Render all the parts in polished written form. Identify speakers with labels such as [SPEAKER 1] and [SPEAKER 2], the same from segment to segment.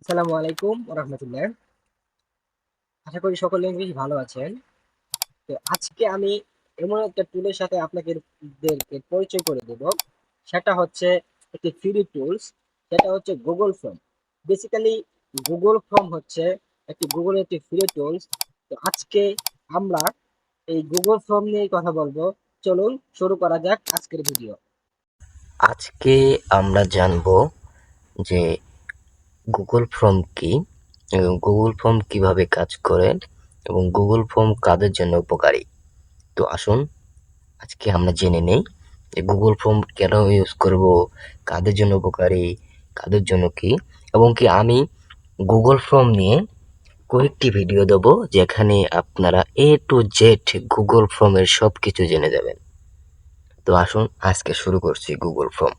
[SPEAKER 1] আসসালামু আলাইকুম রহমতুল্লাহ। আশা করি সকলে বেশ ভালো আছেন। তো আজকে আমি এমন একটা টুলের সাথে আপনাদেরকে পরিচয় করে দেব। সেটা হচ্ছে একটি ফ্রি টুলস। সেটা হচ্ছে Google form. Basically Google form হচ্ছে একটি ফ্রি টুলস। তো আজকে আমরা এই গুগল ফর্ম নিয়ে কথা বলবো। চলুন শুরু করা যাক আজকের ভিডিও।
[SPEAKER 2] আজকে আমরা জানব যে গুগল ফর্ম কি এবং গুগল ফর্ম কিভাবে কাজ করে এবং গুগল ফর্ম কাদের জন্য উপকারী। তো আসুন আজকে আমরা জেনে নেই যে গুগল ফর্ম কেন ইউজ করব, কাদের জন্য উপকারী, কাদের জন্য কি, এবং কি আমি গুগল ফর্ম নিয়ে কয়েকটি ভিডিও দেবো যেখানে আপনারা A to Z গুগল ফর্মের সব কিছু জেনে যাবেন। তো আসুন আজকে শুরু করছি গুগল ফর্ম।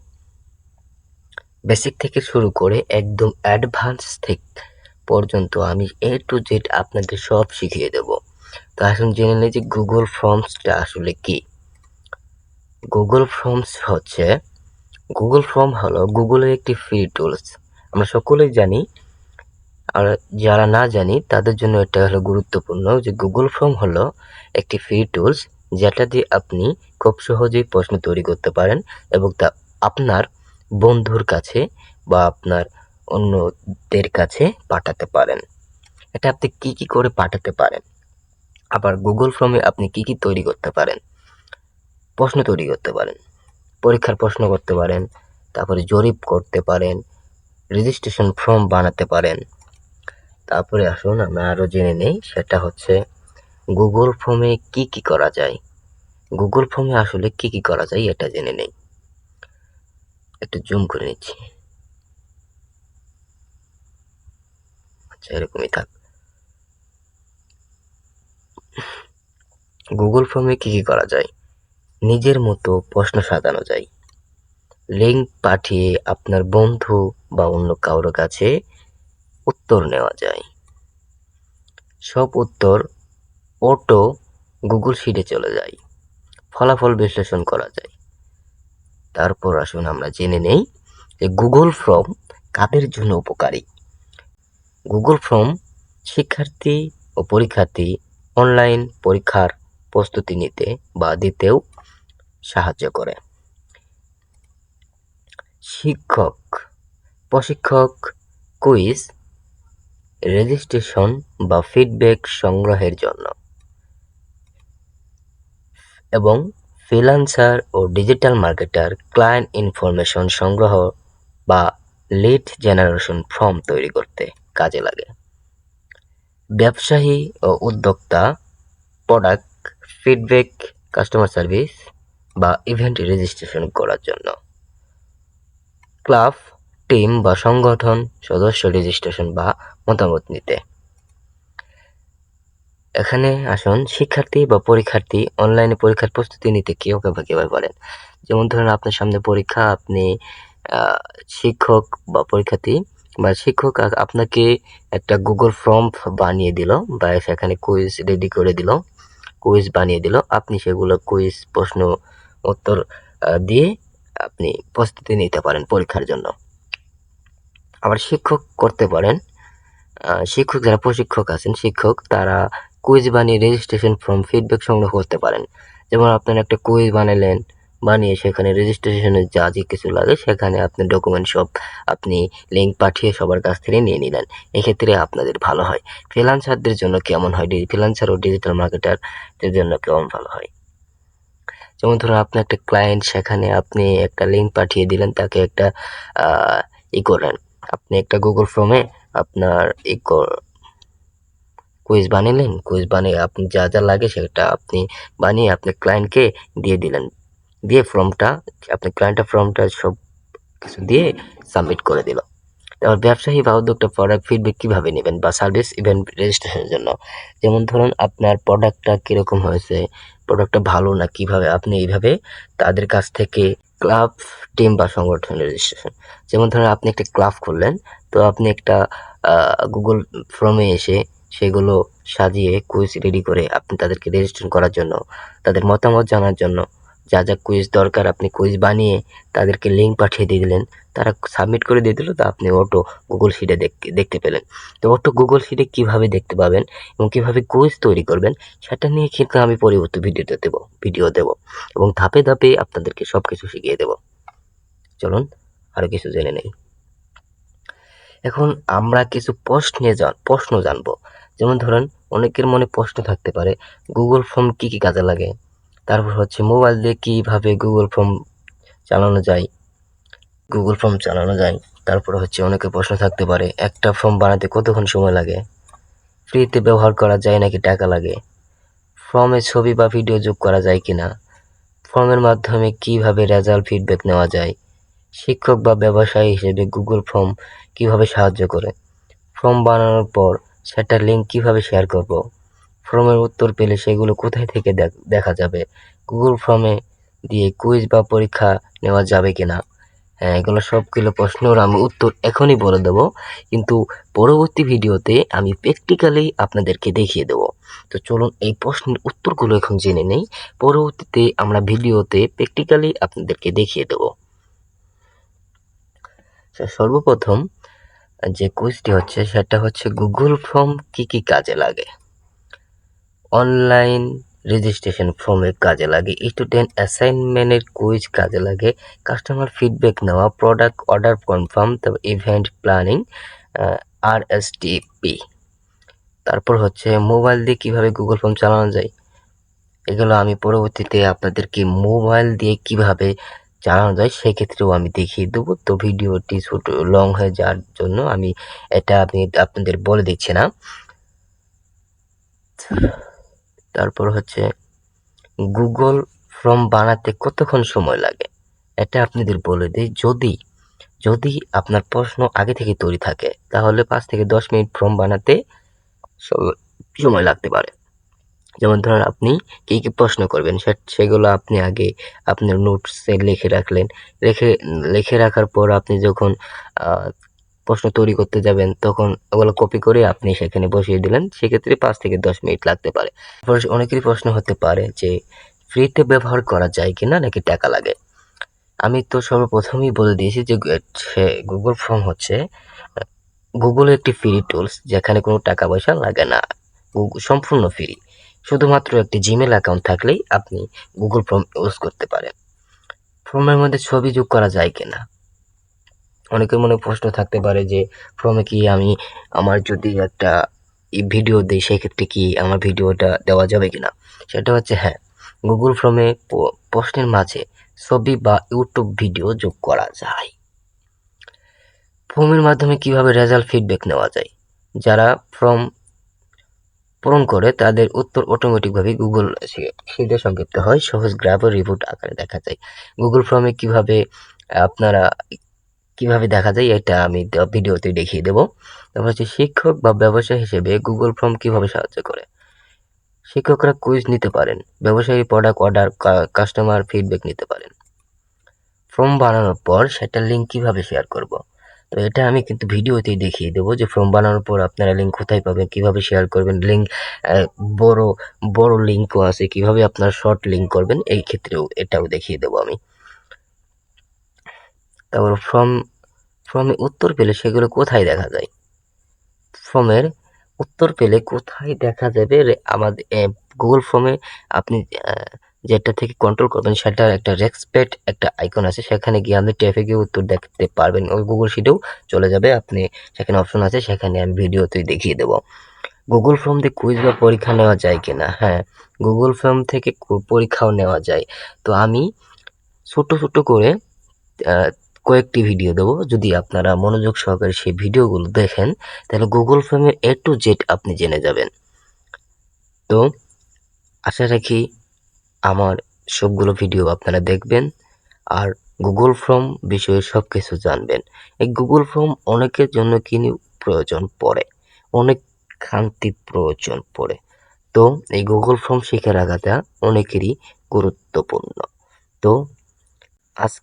[SPEAKER 2] বেসিক থেকে শুরু করে একদম অ্যাডভান্স থেকে পর্যন্ত আমি A to Z আপনাদের সব শিখিয়ে দেব। তো আসুন জেনে নিই যে গুগল ফর্মসটা আসলে কি। গুগল ফর্ম হলো গুগলের একটি ফ্রি টুলস। আমরা সকলেই জানি, আর যারা না জানি তাদের জন্য এটা হলো গুরুত্বপূর্ণ যে গুগল ফর্ম হলো একটি ফ্রি টুলস যেটা দিয়ে আপনি খুব সহজেই প্রশ্ন তৈরি করতে পারেন এবং তা আপনার বন্ধুর কাছে বা আপনার অন্যদের কাছে পাঠাতে পারেন। এটা আপনি কি কি করে পাঠাতে পারেন, আবার গুগল ফর্মে আপনি কি কি তৈরি করতে পারেন। প্রশ্ন তৈরি করতে পারেন, পরীক্ষার প্রশ্ন করতে পারেন, তারপরে জরিপ করতে পারেন, রেজিস্ট্রেশন ফর্ম বানাতে পারেন। তারপরে আসুন আমরা আরো জেনে নেই, সেটা হচ্ছে গুগল ফর্মে কি কি করা যায়। গুগল ফর্মে আসলে কি কি করা যায় এটা জেনে নেই। একটু জুম করে নিচ্ছি। আচ্ছা, এরকমই থাক। গুগল ফর্মে কি কি করা যায়? নিজের মতো প্রশ্ন সাজানো যায়, লিঙ্ক পাঠিয়ে আপনার বন্ধু বা অন্য কারো কাছে উত্তর নেওয়া যায়, সব উত্তর অটো গুগল শিটে চলে যায়, ফলাফল বিশ্লেষণ করা যায়। তারপর আসুন আমরা জেনে নেই যে গুগল ফর্ম কাদের জন্য উপকারী। গুগল ফর্ম শিক্ষার্থী ও পরীক্ষার্থী অনলাইন পরীক্ষার প্রস্তুতি নিতে বা দিতেও সাহায্য করে। শিক্ষক, প্রশিক্ষক, কুইজ, রেজিস্ট্রেশন বা ফিডব্যাক সংগ্রহের জন্য, এবং ফ্রিল্যান্সার ও ডিজিটাল মার্কেটার ক্লায়েন্ট ইনফরমেশন সংগ্রহ বা লিড জেনারেশন ফর্ম তৈরি করতে কাজে লাগে। ব্যবসায়ী ও উদ্যোক্তা প্রোডাক্ট ফিডব্যাক, কাস্টমার সার্ভিস বা ইভেন্ট রেজিস্ট্রেশন করার জন্য। ক্লাব, টিম বা সংগঠন সদস্য রেজিস্ট্রেশন বা মতামত নিতে। এখানে আসুন শিক্ষার্থী বা পরীক্ষার্থী অনলাইনে পরীক্ষার প্রস্তুতি নিতে কিভাবে পারেন। যেমন ধরুন আপনার সামনে পরীক্ষা, আপনি আহ, শিক্ষক বা পরীক্ষার্থী বা শিক্ষক আপনাকে একটা গুগল ফর্ম বানিয়ে দিল বা সেখানে কুইজ রেডি করে দিল, কুইজ বানিয়ে দিল। আপনি সেগুলো কুইজ প্রশ্ন উত্তর দিয়ে আপনি প্রস্তুতি নিতে পারেন পরীক্ষার জন্য। আবার শিক্ষক করতে পারেন, শিক্ষক যারা প্রশিক্ষক আছেন, শিক্ষক তারা কুইজ বানিয়ে রেজিস্ট্রেশন ফর্ম ফিডব্যাক সংগ্রহ করতে পারেন। যেমন আপনারা একটা কুইজ বানালেন, বানিয়ে সেখানে রেজিস্ট্রেশনের যা যে কিছু লাগে সেখানে আপনার ডকুমেন্ট সব আপনি লিঙ্ক পাঠিয়ে সবার কাছ থেকে নিয়ে নিলেন। এক্ষেত্রে আপনাদের ভালো হয়। ফ্রিল্যান্সারদের জন্য কেমন হয়, ফ্রিল্যান্সার ও ডিজিটাল মার্কেটারদের জন্য কেমন ভালো হয়। যেমন ধরুন আপনি একটা ক্লায়েন্ট, সেখানে আপনি একটা লিঙ্ক পাঠিয়ে দিলেন, তাকে একটা আহ ই করলেন, আপনি একটা গুগল ফর্মে আপনার কুইজ বানালেন, কুইজ বানিয়ে আপনি যা যা লাগে সেটা আপনি বানিয়ে আপনি ক্লায়েন্টকে দিয়ে দিলেন, দিয়ে ফর্মটা আপনি ক্লায়েন্টের ফর্মটা সব কিছু দিয়ে সাবমিট করে দিল। তারপর ব্যবসায়ী বা উদ্যোক্তা প্রোডাক্ট ফিডব্যাক কিভাবে নেবেন বা সার্ভিস ইভেন্ট রেজিস্ট্রেশনের জন্য। যেমন ধরুন আপনার প্রোডাক্টটা কিরকম হয়েছে, প্রোডাক্টটা ভালো না, কিভাবে আপনি এইভাবে তাদের কাছ থেকে ক্লাব, টিম বা সংগঠনের রেজিস্ট্রেশন। যেমন ধরুন আপনি একটা ক্লাব খুললেন, তো আপনি একটা গুগল ফর্মে এসে সেগুলো সাজিয়ে কুইজ রেডি করে আপনি তাদেরকে রেজিস্ট্রেশন করার জন্য, তাদের মতামত জানার জন্য যা যা কুইজ দরকার আপনি কুইজ বানিয়ে তাদেরকে লিঙ্ক পাঠিয়ে দিয়ে দিলেন, তারা সাবমিট করে দিয়ে দিল, তো আপনি অটো গুগল শিটে দেখতে পেলেন। তো অটো গুগল শিটে কিভাবে দেখতে পাবেন এবং কিভাবে কুইজ তৈরি করবেন সেটা নিয়ে কিন্তু আমি পরবর্তী ভিডিও দেব এবং ধাপে ধাপে আপনাদেরকে সবকিছু শিখিয়ে দেব। চলুন আরো কিছু জেনে নেই। এখন আমরা কিছু প্রশ্ন জানবো। যেমন ধরেন, অনেকের মনে প্রশ্ন থাকতে পারে গুগল ফর্ম কি কি কাজে লাগে, তারপর হচ্ছে মোবাইল দিয়ে কিভাবে গুগল ফর্ম চালানো যায়। তারপরে হচ্ছে অনেকের প্রশ্ন থাকতে পারে একটা ফর্ম বানাতে কতক্ষণ সময় লাগে, ফ্রিতে ব্যবহার করা যায় নাকি টাকা লাগে, ফর্মে ছবি বা ভিডিও যোগ করা যায় কিনা, ফর্মের মাধ্যমে কিভাবে রেজাল্ট ফিডব্যাক নেওয়া যায়, শিক্ষক বা ব্যবসায়ী হিসেবে গুগল ফর্ম কিভাবে সাহায্য করে, ফর্ম বানানোর পর সেটার লিঙ্ক কিভাবে শেয়ার করব, ফর্মের উত্তর পেলে সেগুলো কোথায় থেকে দেখা যাবে, গুগল ফর্মে দিয়ে কুইজ বা পরীক্ষা নেওয়া যাবে কিনা। হ্যাঁ, এগুলো সবগুলো প্রশ্নের আমি উত্তর এখনই বলে দেব, কিন্তু পরবর্তী ভিডিওতে আমি প্র্যাকটিক্যালি আপনাদেরকে দেখিয়ে দেব। তো চলুন এই প্রশ্নের উত্তরগুলো এখন জেনে নেই, পরবর্তীতে আমরা ভিডিওতে প্র্যাকটিক্যালি আপনাদেরকে দেখিয়ে দেব। সর্বপ্রথম যে কুইজটি হচ্ছে সেটা হচ্ছে গুগল ফর্ম কি কি কাজে লাগে। অনলাইন রেজিস্ট্রেশন ফর্মে কাজে লাগে, স্টুডেন্ট অ্যাসাইনমেন্টের কুইজ কাজে লাগে, কাস্টমার ফিডব্যাক নেওয়া, প্রোডাক্ট অর্ডার কনফার্ম, তারপর ইভেন্ট প্ল্যানিং, RSTP। তারপর হচ্ছে মোবাইল দিয়ে কিভাবে গুগল ফর্ম চালানো যায়, এগুলো আমি পরবর্তীতে আপনাদেরকে মোবাইল দিয়ে কিভাবে চালানো যায় সেক্ষেত্রেও আমি দেখিয়ে দেবো। তো ভিডিওটি ছোট লং হয়ে যাওয়ার জন্য আমি আপনাদের বলে দিচ্ছি না। তারপর হচ্ছে গুগল ফর্ম বানাতে কতক্ষণ সময় লাগে, এটা আপনাদের বলে দিই। যদি আপনার প্রশ্ন আগে থেকে তৈরি থাকে তাহলে 5 থেকে 10 মিনিট ফর্ম বানাতে সময় লাগতে পারে। যেমন ধরেন, আপনি কি কি প্রশ্ন করবেন সেগুলো আপনি আগে আপনার নোটসে লিখে রাখলেন। লিখে রাখার পর আপনি যখন প্রশ্ন তৈরি করতে যাবেন তখন ওগুলো কপি করে আপনি সেখানে বসিয়ে দিলেন, সেক্ষেত্রে 5 থেকে 10 মিনিট লাগতে পারে। অনেকেরই প্রশ্ন হতে পারে যে ফ্রিতে ব্যবহার করা যায় কিনা নাকি টাকা লাগে। আমি তো সর্বপ্রথমই বলে দিয়েছি যে গুগল ফর্ম হচ্ছে গুগল একটি ফ্রি টুলস, যেখানে কোনো টাকা পয়সা লাগে না, সম্পূর্ণ ফ্রি। শুধুমাত্র একটি জিমেল অ্যাকাউন্ট থাকলেই আপনি গুগল ফর্ম ইউজ করতে পারেন। ফর্মের মধ্যে ছবি যোগ করা যায় কিনা, অনেকের মনে প্রশ্ন থাকতে পারে যে ফর্মে কি আমার যদি একটা ভিডিও দিই সেক্ষেত্রে কি আমার ভিডিওটা দেওয়া যাবে কিনা। সেটা হচ্ছে হ্যাঁ, গুগল ফর্মে প্রশ্নের মাঝে ছবি বা ইউটিউব ভিডিও যোগ করা যায়। ফর্মের মাধ্যমে কিভাবে রেজাল্ট ফিডব্যাক নেওয়া যায়, যারা ফর্ম পূরণ করে তাদের উত্তর অটোমেটিকভাবে গুগল শিটে সংক্ষিপ্ত হয়, সহজ গ্রাফ ও রিপোর্ট আকারে দেখা যায়। গুগল ফর্মে আপনারা কিভাবে দেখা যায় এটা আমি ভিডিওতে দেখিয়ে দেব। তারপর হচ্ছে শিক্ষক বা ব্যবসায়ী হিসেবে গুগল ফর্ম কিভাবে সাহায্য করে। শিক্ষকরা কুইজ নিতে পারেন, ব্যবসায়ী প্রোডাক্ট অর্ডার, কাস্টমার ফিডব্যাক নিতে পারেন। ফর্ম বানানোর পর সেটার লিঙ্ক কিভাবে শেয়ার করব, তো এটা আমি কিন্তু ভিডিওতেই দেখিয়ে দেবো যে ফর্ম বানানোর পর আপনারা লিঙ্ক কোথায় পাবেন, কিভাবে শেয়ার করবেন, লিঙ্ক বড় বড় লিঙ্কও আছে, কিভাবে আপনারা শর্ট লিঙ্ক করবেন, এই ক্ষেত্রেও এটাও দেখিয়ে দেবো আমি। তারপর ফর্মে উত্তর পেলে সেগুলো কোথায় দেখা যায়, ফর্মের উত্তর পেলে কোথায় দেখা যাবে আমাদের গুগল ফর্মে আপনি যেটা থেকে কন্ট্রোল করবেন সেটার একটা রেসপেক্ট একটা আইকন আছে, সেখানে গিয়ে আপনি ট্যাবে গিয়ে উত্তর দেখতে পারবেন, ওই গুগল শিটেও চলে যাবে, আপনি সেখানে অপশন আছে, সেখানে আমি ভিডিওতে দেখিয়ে দেবো। গুগল ফর্ম দিয়ে কুইজ বা পরীক্ষা নেওয়া যায় কিনা, হ্যাঁ, গুগল ফর্ম থেকে পরীক্ষাও নেওয়া যায়। তো আমি ছোট ছোট করে কয়েকটি ভিডিও দেবো, যদি আপনারা মনোযোগ সহকারে সেই ভিডিওগুলো দেখেন তাহলে গুগল ফর্মের A to Z আপনি জেনে যাবেন। তো আশা রাখি আমার সবগুলো ভিডিও আপনারা দেখবেন আর গুগল ফর্ম বিষয়ে সবকিছু জানবেন। এই গুগল ফর্ম অনেকের জন্য প্রয়োজন পড়ে, অনেক খান্তি প্রয়োজন পড়ে। তো এই গুগল ফর্ম শিখে রাখাটা অনেকেরই গুরুত্বপূর্ণ। তো আজ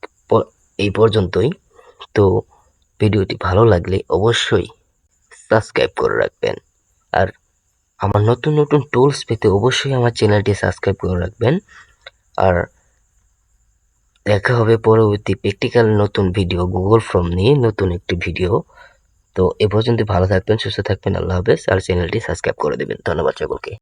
[SPEAKER 2] এই পর্যন্তই। তো ভিডিওটি ভালো লাগলে অবশ্যই সাবস্ক্রাইব করে রাখবেন, আর আমার নতুন নতুন টুলস পেতে অবশ্যই আমার চ্যানেলটি সাবস্ক্রাইব করে রাখবেন। আর দেখা হবে পরবর্তী প্র্যাকটিক্যাল নতুন ভিডিও, গুগল ফর্ম নিয়ে নতুন একটি ভিডিও। তো এ পর্যন্ত ভালো থাকবেন, সুস্থ থাকবেন। আল্লাহ হাফেজ। আর চ্যানেলটি সাবস্ক্রাইব করে দিবেন। ধন্যবাদ সকলকে।